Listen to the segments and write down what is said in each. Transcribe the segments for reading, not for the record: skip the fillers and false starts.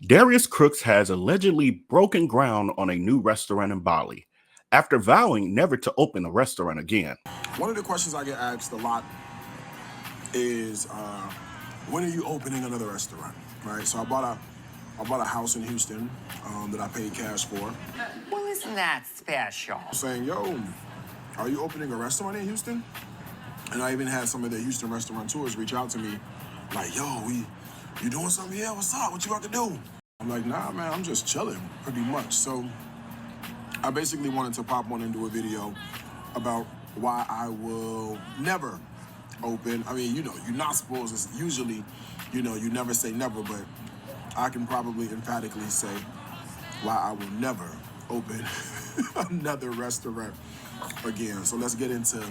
Darius Cooks has allegedly broken ground on a new restaurant in Bali after vowing never to open a restaurant again. One of the questions I get asked a lot is, when are you opening another restaurant? Right. So I bought a house in Houston that I paid cash for. Well, isn't that special? Saying, yo, are you opening a restaurant in Houston? And I even had some of the Houston restaurateurs reach out to me, like, yo, you doing something? Yeah, what's up? What you about to do? I'm like, nah, man, I'm just chilling, pretty much. So I basically wanted to pop on and do a video about why I will never open. I mean, you're not supposed to, usually, you never say never, but I can probably emphatically say why I will never open another restaurant again. So let's get into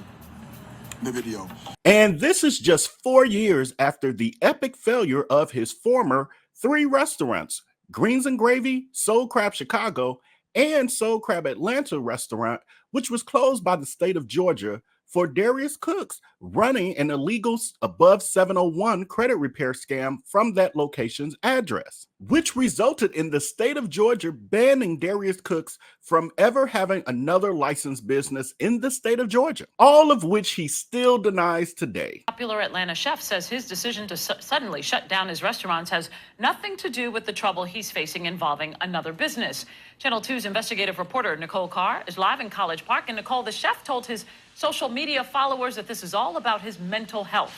the video. And this is just 4 years after the epic failure of his former 3 restaurants, Greens and Gravy, Soul Crab Chicago, and Soul Crab Atlanta restaurant, which was closed by the state of Georgia for Darius Cooks running an illegal above 701 credit repair scam from that location's address, which resulted in the state of Georgia banning Darius Cooks from ever having another licensed business in the state of Georgia, all of which he still denies today. Popular Atlanta chef says his decision to suddenly shut down his restaurants has nothing to do with the trouble he's facing involving another business. Channel 2's investigative reporter Nicole Carr is live in College Park, and Nicole, the chef told his social media followers that this is all about his mental health.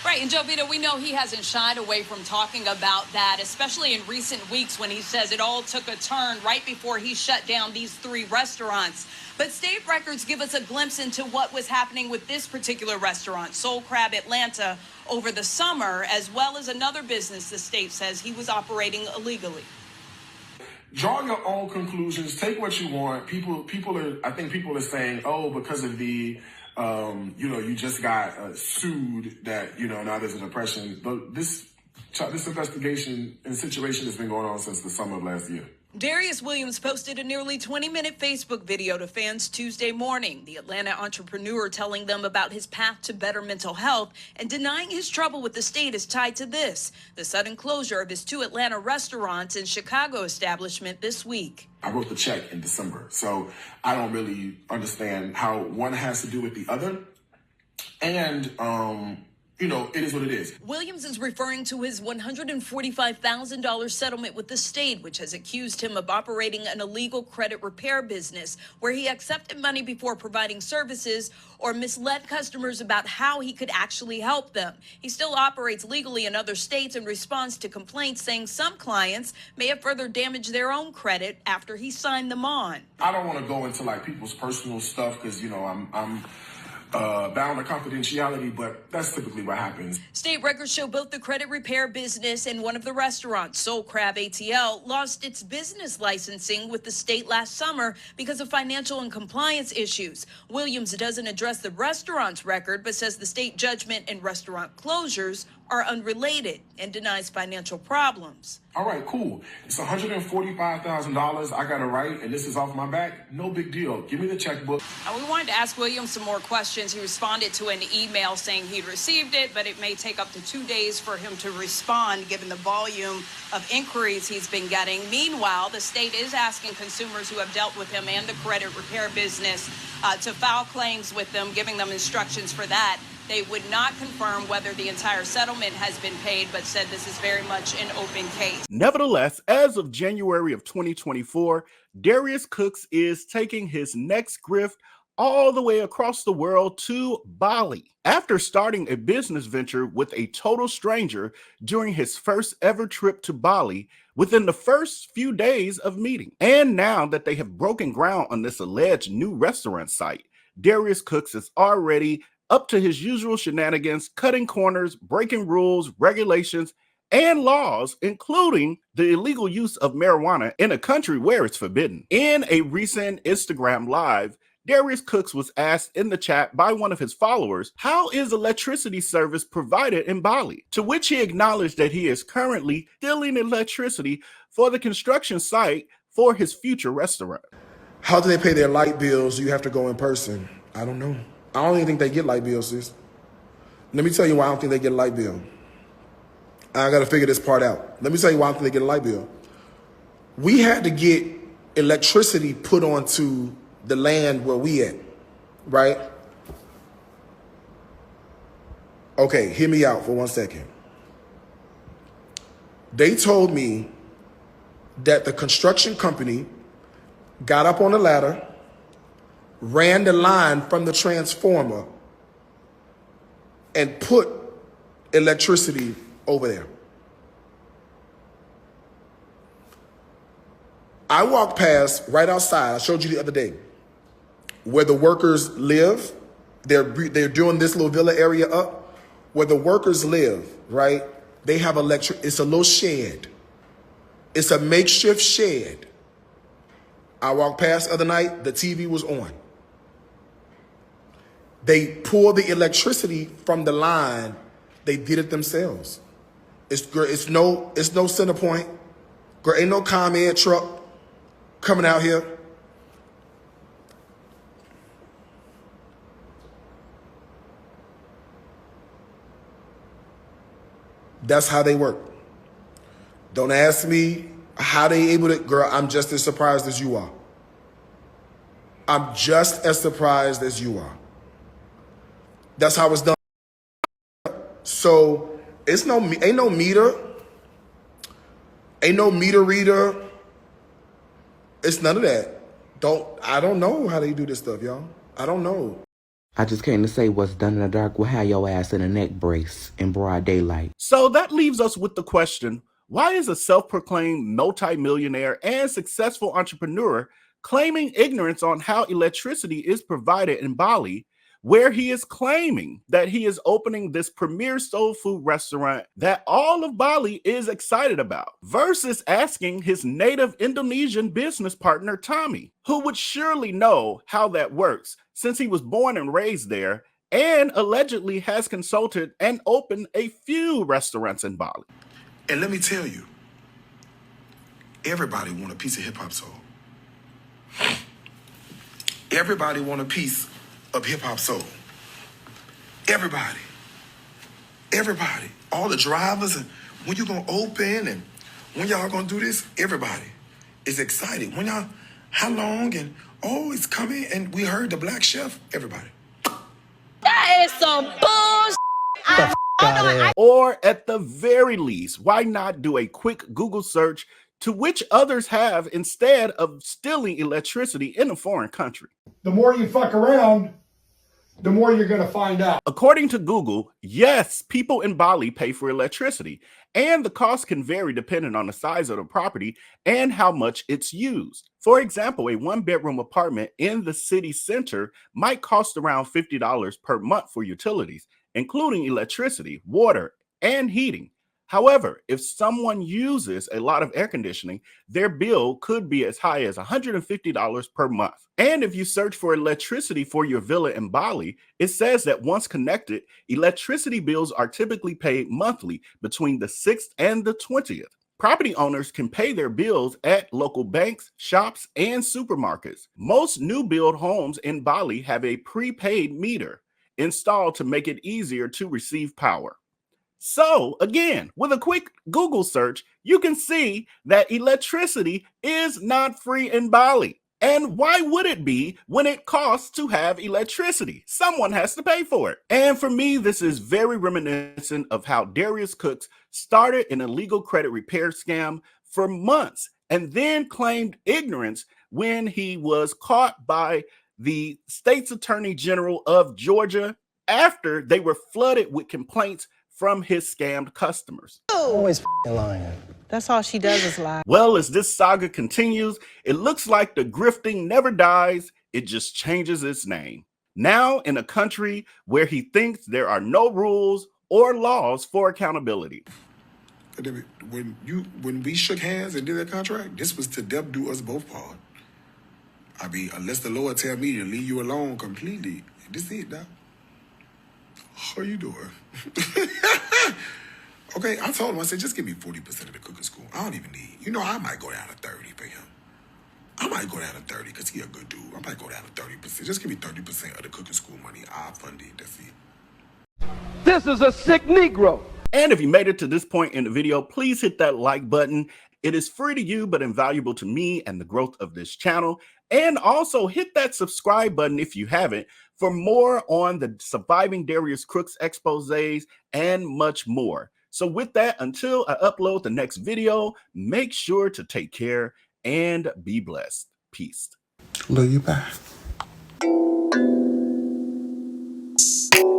Right, and Joe Vito, we know he hasn't shied away from talking about that, especially in recent weeks when he says it all took a turn right before he shut down these 3 restaurants. But state records give us a glimpse into what was happening with this particular restaurant, Soul Crab Atlanta, over the summer, as well as another business the state says he was operating illegally. Draw your own conclusions. Take what you want. I think people are saying, oh, because of the, you just got sued that, now there's a depression. But this investigation and situation has been going on since the summer of last year. Darius Williams posted a nearly 20-minute Facebook video to fans Tuesday morning. The Atlanta entrepreneur telling them about his path to better mental health and denying his trouble with the state is tied to this, the sudden closure of his 2 Atlanta restaurants and Chicago establishment this week. I wrote the check in December, so I don't really understand how one has to do with the other. And, it is what it is. Williams is referring to his $145,000 settlement with the state, which has accused him of operating an illegal credit repair business where he accepted money before providing services or misled customers about how he could actually help them. He still operates legally in other states in response to complaints saying some clients may have further damaged their own credit after he signed them on. I don't want to go into people's personal stuff because, I'm bound to confidentiality, but that's typically what happens. State records show both the credit repair business and one of the restaurants, Soul Crab ATL, lost its business licensing with the state last summer because of financial and compliance issues. Williams doesn't address the restaurant's record, but says the state judgment and restaurant closures are unrelated and denies financial problems. All right, cool. It's $145,000 I got to write, and this is off my back. No big deal. Give me the checkbook. We wanted to ask Williams some more questions. He responded to an email saying he'd received it, but it may take up to 2 days for him to respond, given the volume of inquiries he's been getting. Meanwhile, the state is asking consumers who have dealt with him and the credit repair business to file claims with them, giving them instructions for that. They would not confirm whether the entire settlement has been paid, but said this is very much an open case. Nevertheless, as of January of 2024, Darius Cooks is taking his next grift all the way across the world to Bali. After starting a business venture with a total stranger during his first ever trip to Bali within the first few days of meeting. And now that they have broken ground on this alleged new restaurant site, Darius Cooks is already up to his usual shenanigans, cutting corners, breaking rules, regulations, and laws, including the illegal use of marijuana in a country where it's forbidden. In a recent Instagram Live, Darius Cooks was asked in the chat by one of his followers, how is electricity service provided in Bali? To which he acknowledged that he is currently stealing electricity for the construction site for his future restaurant. How do they pay their light bills? You have to go in person. I don't know. I don't even think they get light bills, sis. Let me tell you why I don't think they get a light bill. I got to figure this part out. Let me tell you why I'm going to get a light bill. We had to get electricity put onto the land where we at, right? Okay, hear me out for 1 second. They told me that the construction company got up on the ladder, ran the line from the transformer, and put electricity over there. I walked past right outside, I showed you the other day, where the workers live. They're doing this little villa area up. Where the workers live, right? They have it's a little shed. It's a makeshift shed. I walked past the other night, the TV was on. They pull the electricity from the line. They did it themselves. It's no center point. Girl, ain't no ComEd truck coming out here. That's how they work. Don't ask me how they able to, girl, I'm just as surprised as you are. I'm just as surprised as you are. That's how it's done. So ain't no meter. Ain't no meter reader. It's none of that. I don't know how they do this stuff, y'all. I don't know. I just came to say what's done in the dark will have your ass in a neck brace in broad daylight. So that leaves us with the question, why is a self-proclaimed multimillionaire and successful entrepreneur claiming ignorance on how electricity is provided in Bali, where he is claiming that he is opening this premier soul food restaurant that all of Bali is excited about, versus asking his native Indonesian business partner, Tommy, who would surely know how that works since he was born and raised there and allegedly has consulted and opened a few restaurants in Bali. And let me tell you, everybody want a piece of hip-hop soul. Everybody want a piece of hip-hop soul. Everybody. Everybody. All the drivers, and when you gonna open and when y'all gonna do this, everybody is excited. When y'all, how long, and oh, it's coming, and we heard the black chef, everybody. That is some bullshit. Or at the very least, why not do a quick Google search to which others have instead of stealing electricity in a foreign country? The more you fuck around, the more you're going to find out. According to Google, yes, people in Bali pay for electricity, and the cost can vary depending on the size of the property and how much it's used. For example, a one-bedroom apartment in the city center might cost around $50 per month for utilities, including electricity, water, and heating. However, if someone uses a lot of air conditioning, their bill could be as high as $150 per month. And if you search for electricity for your villa in Bali, it says that once connected, electricity bills are typically paid monthly between the 6th and the 20th. Property owners can pay their bills at local banks, shops, and supermarkets. Most new build homes in Bali have a prepaid meter installed to make it easier to receive power. So again, with a quick Google search, you can see that electricity is not free in Bali. And why would it be when it costs to have electricity? Someone has to pay for it. And for me, this is very reminiscent of how Darius Cooks started an illegal credit repair scam for months and then claimed ignorance when he was caught by the state's attorney general of Georgia after they were flooded with complaints from his scammed customers. Always lying. That's all she does is lie. Well, as this saga continues, it looks like the grifting never dies, it just changes its name. Now in a country where he thinks there are no rules or laws for accountability. When we shook hands and did that contract, this was to do us both part. I mean, unless the Lord tell me to leave you alone completely, this is it now. How you doing? Okay, I told him, I said, just give me 40% of the cooking school. I don't even need, I might go down to 30 for him. I might go down to 30 because he a good dude. I might go down to 30%. Just give me 30% of the cooking school money. I'll fund it. That's it. This is a sick Negro. And if you made it to this point in the video, please hit that like button. It is free to you, but invaluable to me and the growth of this channel. And also hit that subscribe button if you haven't for more on the surviving Darius Cooks exposés and much more. So with that, until I upload the next video, make sure to take care and be blessed. Peace. Love you, bye.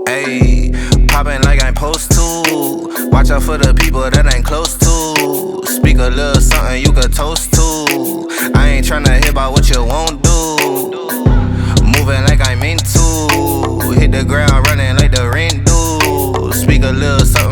Hey, poppin' like I'm supposed to. Watch out for the people that ain't close to. Speak a little something you could toast to. I ain't tryna hear about what you won't do. Moving like I'm meant to. Hit the ground running like the rent do. Speak a little something